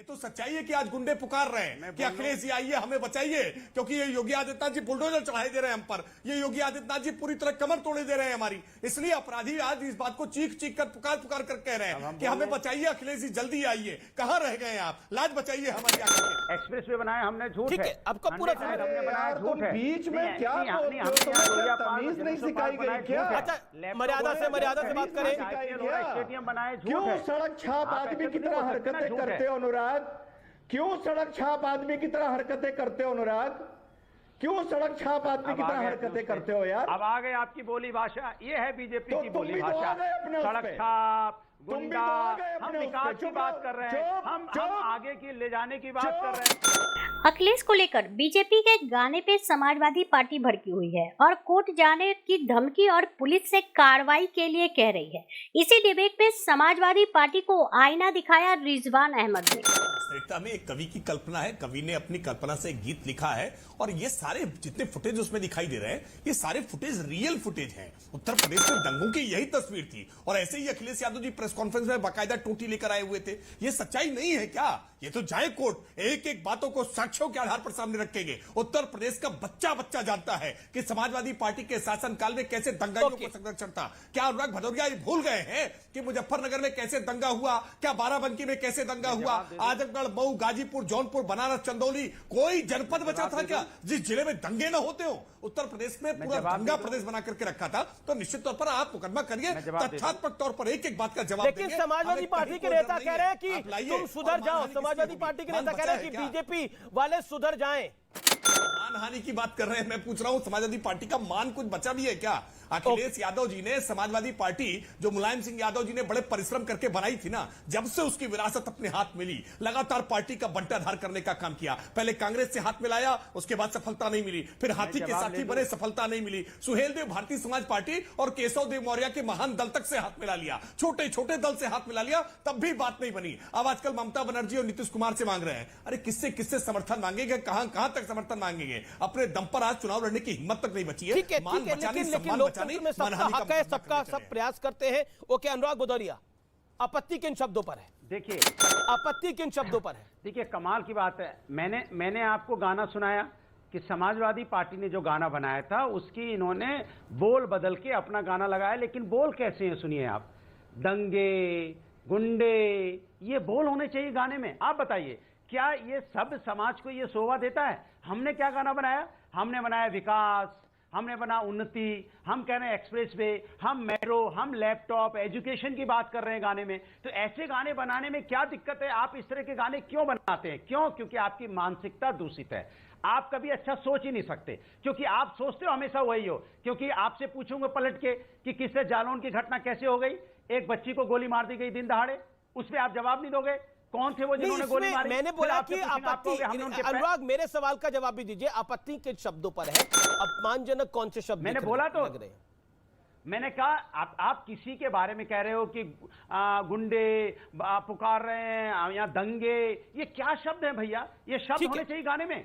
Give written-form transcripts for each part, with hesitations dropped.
ये तो सच्चाई है कि आज गुंडे पुकार रहे हैं कि अखिलेश जी आइए हमें बचाइए, क्योंकि ये योगी आदित्यनाथ जी बुलडोजर चढ़ाई दे रहे हैं हम पर। ये योगी आदित्यनाथ जी पूरी तरह कमर तोड़े दे रहे हैं हमारी, इसलिए अपराधी आज इस बात को चीख चीख कर पुकार पुकार कर कह रहे हैं कि हमें बचाइए, अखिलेश जी जल्दी आइए। कहां रह गए आप? लाज बचाइए हमारी। एक्सप्रेस वे बनाया हमने, झूठ है। आपका पूरा हमने बनाया, झूठ है। बीच में क्या तमीज नहीं सिखाई गई क्या? अच्छा, मर्यादा से बात करें। स्टेडियम बनाए, क्यों सड़क छाप आदमी की तरह हरकतें करते हो अनुराग? क्यों सड़क छाप आदमी की तरह हरकतें करते हो अनुराग? क्यों सड़क छाप आदमी की तरह हरकतें करते हो यार? अब आ गए आपकी बोली भाषा, ये है बीजेपी की बोली तो भाषा। सड़क छाप, गुंडा, हम विकास की बात कर रहे हैं, हम आगे की ले जाने की बात कर रहे हैं। अखिलेश को लेकर बीजेपी के गाने पे समाजवादी पार्टी भड़की हुई है और कोर्ट जाने की धमकी और पुलिस से कार्रवाई के लिए कह रही है। इसी डिबेट पे समाजवादी पार्टी को आईना दिखाया रिजवान अहमद ने। वास्तविकता में एक कवि की कल्पना है, कवि ने अपनी कल्पना से एक गीत लिखा है और ये सारे जितने फुटेज उसमें दिखाई दे रहे हैं, ये सारे फुटेज रियल फुटेज हैं। उत्तर प्रदेश में दंगों की यही तस्वीर थी और ऐसे ही अखिलेश यादव जी प्रेस कॉन्फ्रेंस में बाकायदा टोटी लेकर आए हुए थे। ये सच्चाई नहीं है क्या? ये तो जाए कोर्ट, एक एक बातों को साक्ष्यों के आधार पर सामने रखेंगे। उत्तर प्रदेश का बच्चा बच्चा जानता है कि समाजवादी पार्टी के शासनकाल में कैसे दंगाइयों को संरक्षण था। क्या अनुराग भदौरिया ये भूल गए हैं कि मुजफ्फरनगर में कैसे दंगा हुआ? क्या बाराबंकी में कैसे दंगा हुआ? आजमगढ़, मऊ, गाजीपुर, जौनपुर, बनारस, चंदौली, कोई जनपद बचा था क्या जिस जिले में दंगे न होते हो? उत्तर प्रदेश में पूरा दंगा प्रदेश बना करके रखा था। तो निश्चित तौर पर आप मुकदमा करिए, तथ्यात्मक तौर पर एक एक बात का जवाब देंगे। लेकिन समाजवादी पार्टी के नेता कह रहे हैं कि तुम सुधर जाओ। समाजवादी पार्टी के नेता कह रहे हैं कि बीजेपी वाले सुधर जाएं। मानहानि की बात कर रहे हैं, मैं पूछ रहा हूं समाजवादी पार्टी का मान कुछ बचा भी है क्या? अखिलेश यादव जी ने समाजवादी पार्टी जो मुलायम सिंह यादव जी ने बड़े परिश्रम करके बनाई थी ना, जब से उसकी विरासत अपने हाथ में ली, लगातार पार्टी का बंटाधार करने का काम किया। पहले कांग्रेस से हाथ मिलाया, उसके बाद सफलता नहीं मिली, फिर हाथी के साथी बने, सफलता नहीं मिली। सुहेल देव भारतीय समाज पार्टी और केशव देव मौर्य के महान दल तक से हाथ मिला लिया, छोटे छोटे दल से हाथ मिला लिया, तब भी बात नहीं बनी। अब आजकल ममता बनर्जी और नीतीश कुमार से मांग रहे हैं। अरे किससे किससे समर्थन मांगेंगे? कहां कहां तक समर्थन मांगेंगे? अपने दम पर आज चुनाव लड़ने की हिम्मत तक नहीं बची है। मान बचाने, सम्मान बचाने, मानहानि हक है सबका, सब प्रयास करते हैं। ओके, अनुराग भदौरिया, आपत्ति किन शब्दों पर है? देखिए, आपत्ति किन शब्दों पर है? देखिए, कमाल की बात है, मैंने आपको गाना सुनाया कि समाजवादी पार्टी ने जो गाना बनाया था उसकी इन्होंने बोल बदल के अपना गाना लगाया। लेकिन बोल कैसे हैं सुनिए आप। दंगे, गुंडे, ये बोल होने चाहिए गाने में। आप बताइए, क्या ये सब समाज को ये शोभा देता है? हमने क्या गाना बनाया? हमने बनाया विकास, हमने बना उन्नति, हम कह रहे हैं एक्सप्रेस वे, हम मेट्रो, हम लैपटॉप, एजुकेशन की बात कर रहे हैं गाने में। तो ऐसे गाने बनाने में क्या दिक्कत है? आप इस तरह के गाने क्यों बनाते हैं? क्यों? क्योंकि आपकी मानसिकता दूषित है। आप कभी अच्छा सोच ही नहीं सकते, क्योंकि आप सोचते हो हमेशा वही हो। क्योंकि आपसे पूछूंगा पलट के कि किससे जालौन की घटना कैसे हो गई, एक बच्ची को गोली मार दी गई दिन दहाड़े, उस पर आप जवाब नहीं दोगे? कौन थे वो जिन्होंने गोली मारी? मैंने बोला कि आपत्ति, अनुराग मेरे सवाल का जवाब भी दीजिए। आपत्ति किन शब्दों पर है? अपमानजनक कौन से शब्द मैंने बोला? तो मैंने कहा आप किसी के बारे में कह रहे हो कि गुंडे पुकार रहे हैं या दंगे, ये क्या शब्द है भैया? ये शब्द होने चाहिए गाने में।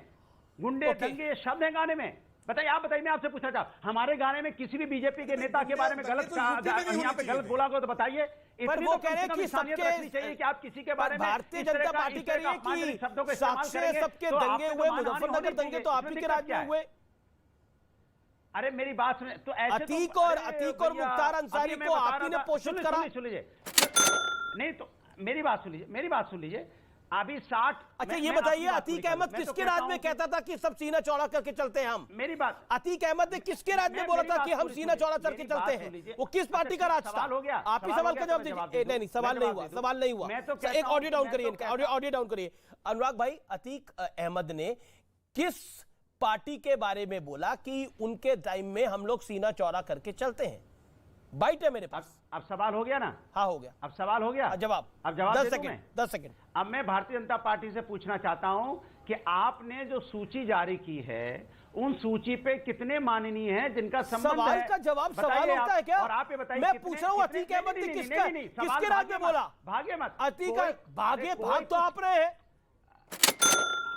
गुंडे, दंगे, ये शब्द है गाने में? बताइए, आप बताइए, मैं आपसे पूछना चाहता, हमारे गाने में किसी भी बीजेपी के नेता के बारे में गलत यहाँ पे गलत बोला गया तो बताइए। पर वो कह रहे हैं कि सबके चाहिए कि आप किसी के बारे में, भारतीय जनता पार्टी कह रही है कि शब्दों का इस्तेमाल करेंगे सबके दंगे हुए, मुजफ्फरनगर दंगे तो आप ही के राज्य में हुए। अरे मेरी बात सुने तो, ऐसे अतीक और मुख्तार अंसारी को आप ही ने पोषित करा। सुन लीजिए, नहीं तो मेरी बात सुन लीजिए। अभी 60, अच्छा ये बताइए, अतीक अहमद किसके राज में कहता था कि सब सीना चौड़ा करके चलते हैं हम? मेरी बात, अतीक अहमद ने किसके राज में बोला था कि हम सीना चौड़ा करके चलते हैं? वो किस पार्टी का राज था? सवाल हो गया, आप ही सवाल का जवाब दीजिए। नहीं, सवाल नहीं हुआ। एक ऑडियो डाउन करिए, ऑडियो डाउन करिए। अनुराग भाई, अतीक अहमद ने किस पार्टी के बारे में बोला कि उनके टाइम में हम लोग सीना चौड़ा करके चलते हैं? बाइट है मेरे पास। अब सवाल हो गया ना? हाँ, हो गया। अब सवाल हो गया, जवाब। अब जवाब 10 सेकंड। अब मैं भारतीय जनता पार्टी से पूछना चाहता हूं कि आपने जो सूची जारी की है, उन सूची पे कितने माननीय हैं जिनका संबंध है? सवाल का जवाब सवाल होता है क्या? और आप ये बताइए, मैं पूछ रहा हूं, अतीक अहमद ने किसके राज में बोला? भागे मत, अतीक भाग तो आप रहे हैं।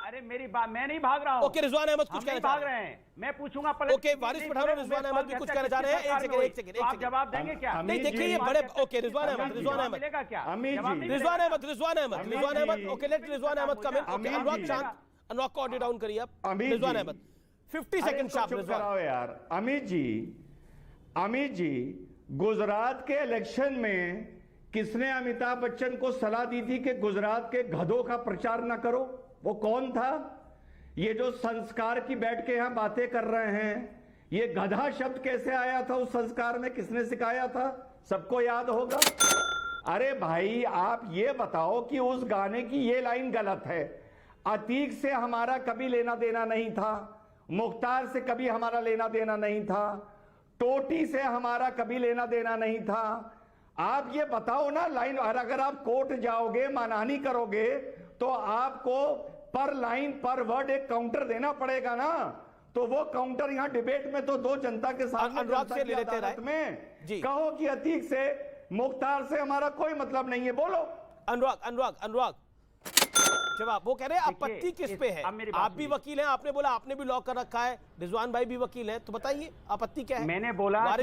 अरे मेरी बात, मैं नहीं भाग रहा हूँ। ओके, रिजवान अहमद कुछ कहना भाग रहे हैं, मैं पूछूंगा। ओके, वारिस पठान और रिजवान अहमद भी कुछ कहना चाह रहे हैं। एक सेकंड आप जवाब देंगे क्या? नहीं, देखिए ये बड़े, ओके, रिजवान अहमद मिलेगा क्या? Rizwan Ahmed, okay, let Rizwan Ahmed come in. Okay, Anurag शांत, अनुराग को ऑडियो डाउन करिए आप। Rizwan Ahmed 50 second sharp. रिजवान यार, अमित जी, गुजरात के इलेक्शन में किसने अमिताभ बच्चन को सलाह दी थी कि गुजरात के गधों का प्रचार ना करो? वो कौन था? ये जो संस्कार की बैठ के यहां बातें कर रहे हैं, ये गधा शब्द कैसे आया था उस संस्कार में? किसने सिखाया था? सबको याद होगा। अरे भाई, आप ये बताओ कि उस गाने की ये लाइन गलत है। अतीक से हमारा कभी लेना देना नहीं था, मुख्तार से कभी हमारा लेना देना नहीं था, टोटी से हमारा कभी लेना देना नहीं था। आप ये बताओ ना लाइन, और अगर आप कोर्ट जाओगे, मानहानि करोगे, तो आपको पर लाइन पर वर्ड एक काउंटर देना पड़ेगा ना। तो वो काउंटर यहाँ डिबेट में तो दो जनता के सामने, जनता की अदालत में कहो कि अतीक से, मुख्तार से हमारा कोई मतलब नहीं है। बोलो अनुराग जवाब। वो कह रहे हैं आपत्ति किस पे है? आप भी वकील हैं, आपने बोला आपने भी लॉ कर रखा है, रिजवान भाई भी वकील हैं, तो बताइए आपत्ति क्या है? मैंने बोला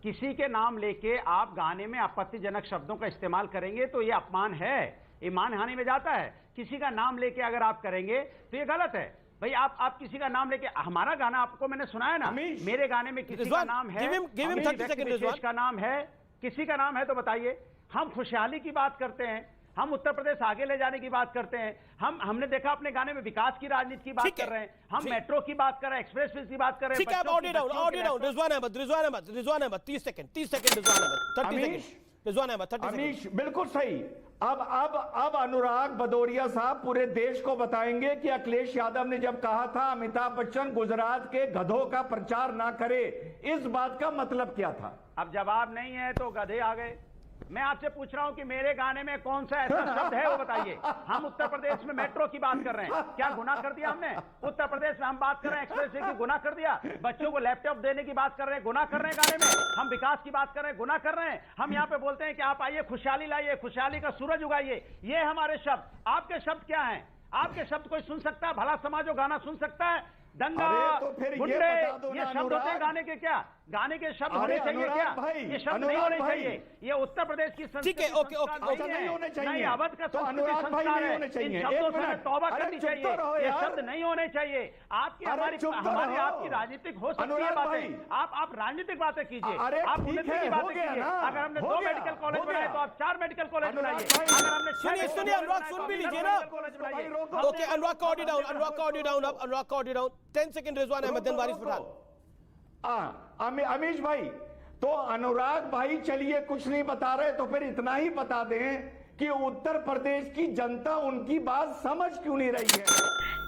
किसी के नाम लेके आप गाने में आपत्तिजनक शब्दों का इस्तेमाल करेंगे तो ये अपमान है, ये मानहानि में जाता है। किसी का नाम लेके अगर आप करेंगे तो ये गलत है। भाई आप किसी का नाम लेके, हमारा गाना आपको मैंने सुनाया ना, मेरे गाने में किसी का नाम है, विशेष का नाम है, किसी का नाम है तो बताइए। हम खुशहाली की बात करते हैं, हम उत्तर प्रदेश आगे ले जाने की बात करते हैं, हमने देखा अपने गाने में विकास की राजनीति की बात कर रहे हैं, हम मेट्रो की बात कर रहे हैं, एक्सप्रेसवे की बात कर रहे हैं। ठीक है, audio down. Rizwan Ahmed 30 second Rizwan Ahmed 30 second. Rizwan Ahmed 30 second. बिल्कुल सही। अब अनुराग भदौरिया साहब पूरे देश को बताएंगे कि अखिलेश यादव ने जब कहा था अमिताभ बच्चन गुजरात के गधों का प्रचार ना करे, इस बात का मतलब क्या था? अब जवाब नहीं है तो गधे आ गए। मैं आपसे पूछ रहा हूं कि मेरे गाने में कौन सा ऐसा शब्द है वो बताइए। हम उत्तर प्रदेश में मेट्रो की बात कर रहे हैं, क्या गुनाह कर दिया हमने? उत्तर प्रदेश में हम बात कर रहे हैं एक्सप्रेसवे की, गुनाह कर दिया? बच्चों को लैपटॉप देने की बात कर रहे हैं, गुनाह कर रहे हैं गाने में? हम विकास की बात कर रहे हैं, गुनाह कर रहे हैं? हम यहाँ पे बोलते हैं कि आप आइए खुशहाली लाइए, खुशहाली का सूरज उगाइए, ये हमारे शब्द। आपके शब्द क्या हैं? आपके शब्द कोई सुन सकता है? भला समाज वो गाना सुन सकता है? दंगा, गुंडे, ये शब्द होते हैं गाने के? क्या गाने के शब्द होने चाहिए क्या? ये शब्द नहीं होने चाहिए। ये उत्तर प्रदेश की संस्कृति नहीं होने चाहिए, अवध का संस्कृति संस्कार है। इन शब्दों से तौबा करनी चाहिए, ये शब्द नहीं होने चाहिए। आपकी हमारी आपकी राजनीतिक हो सकती है बातें, आप राजनीतिक बातें कीजिए, आप उन्नति की बातें कीजिए। अगर हमने 2 मेडिकल कॉलेज बनाए तो आप 4 मेडिकल कॉलेज बनाइए। अगर हमने सुनिए अनुराग, सुन भी लीजिए ना। ओके, अनुराग का ऑडियो डाउन, अब अनुराग का audio down. 10 second Rizwan Ahmed, then Waris Pathan. Amish भाई, तो अनुराग भाई चलिए कुछ नहीं बता रहे तो फिर इतना ही बता दें कि उत्तर प्रदेश की जनता उनकी बात समझ क्यों नहीं रही है?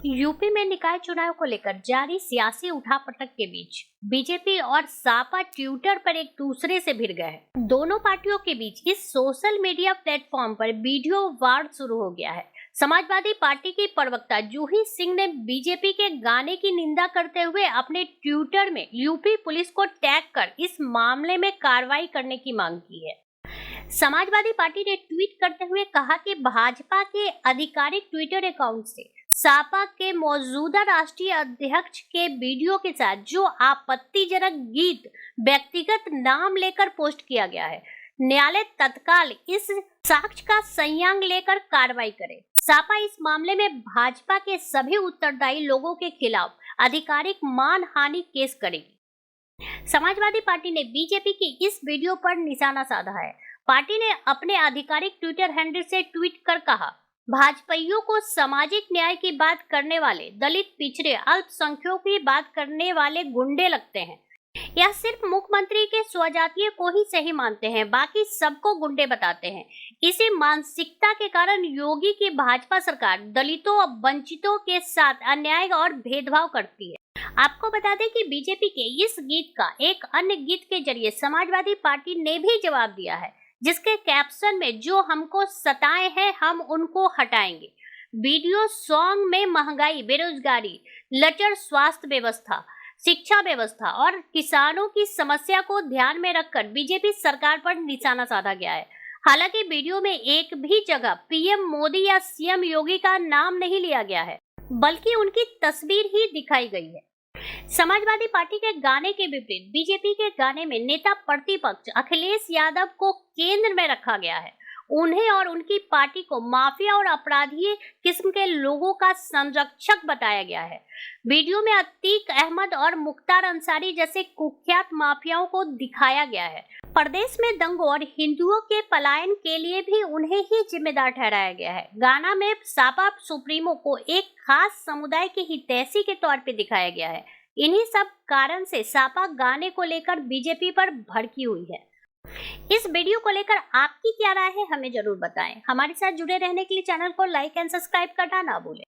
यूपी में निकाय चुनाव को लेकर जारी सियासी उठापटक के बीच बीजेपी और सपा ट्विटर पर एक दूसरे से भिड़ गए हैं। दोनों पार्टियों के बीच इस सोशल मीडिया प्लेटफॉर्म पर वीडियो वार शुरू हो गया है। समाजवादी पार्टी की प्रवक्ता जूही सिंह ने बीजेपी के गाने की निंदा करते हुए अपने ट्विटर में यूपी पुलिस को टैग कर इस मामले में कार्रवाई करने की मांग की है। समाजवादी पार्टी ने ट्वीट करते हुए कहा कि भाजपा के आधिकारिक ट्विटर अकाउंट से सपा के मौजूदा राष्ट्रीय अध्यक्ष के वीडियो के साथ जो आपत्तिजनक गीत व्यक्तिगत नाम लेकर पोस्ट किया गया है, न्यायालय तत्काल इस साक्ष्य का संज्ञान लेकर कार्रवाई करे। सपा इस मामले में भाजपा के सभी उत्तरदायी लोगों के खिलाफ आधिकारिक मानहानि केस करेगी। समाजवादी पार्टी ने बीजेपी की इस वीडियो पर निशाना साधा है। पार्टी ने अपने आधिकारिक ट्विटर हैंडल से ट्वीट कर कहा, भाजपाइयों को सामाजिक न्याय की बात करने वाले दलित, पिछड़े, अल्पसंख्यकों की बात करने वाले गुंडे लगते हैं। यह सिर्फ मुख्यमंत्री के स्वजातीय को ही सही मानते हैं, बाकी सबको गुंडे बताते हैं। इसी मानसिकता के कारण योगी की भाजपा सरकार दलितों और वंचितों के साथ अन्याय और भेदभाव करती है। आपको बता दें कि बीजेपी के इस गीत का एक अन्य गीत के जरिए समाजवादी पार्टी ने भी जवाब दिया है, जिसके कैप्शन में जो हमको सताए हैं हम उनको हटाएंगे। वीडियो सॉन्ग में महंगाई, बेरोजगारी, लचर स्वास्थ्य व्यवस्था, शिक्षा व्यवस्था और किसानों की समस्या को ध्यान में रखकर बीजेपी सरकार पर निशाना साधा गया है। हालांकि वीडियो में एक भी जगह पीएम मोदी या सीएम योगी का नाम नहीं लिया गया है, बल्कि उनकी तस्वीर ही दिखाई गई है। समाजवादी पार्टी के गाने के विपरीत बीजेपी के गाने में नेता प्रतिपक्ष अखिलेश यादव को केंद्र में रखा गया है। उन्हें और उनकी पार्टी को माफिया और अपराधी किस्म के लोगों का संरक्षक बताया गया है। वीडियो में अतीक अहमद और मुख्तार अंसारी जैसे कुख्यात माफियाओं को दिखाया गया है। प्रदेश में दंगों और हिंदुओं के पलायन के लिए भी उन्हें ही जिम्मेदार ठहराया गया है। गाना में सपा सुप्रीमो को एक खास समुदाय के हितैषी के तौर पर दिखाया गया है। इन्हीं सब कारण से सपा गाने को लेकर बीजेपी पर भड़की हुई है। इस वीडियो को लेकर आपकी क्या राय है, हमें जरूर बताएं। हमारे साथ जुड़े रहने के लिए चैनल को लाइक एंड सब्सक्राइब करना ना भूलें।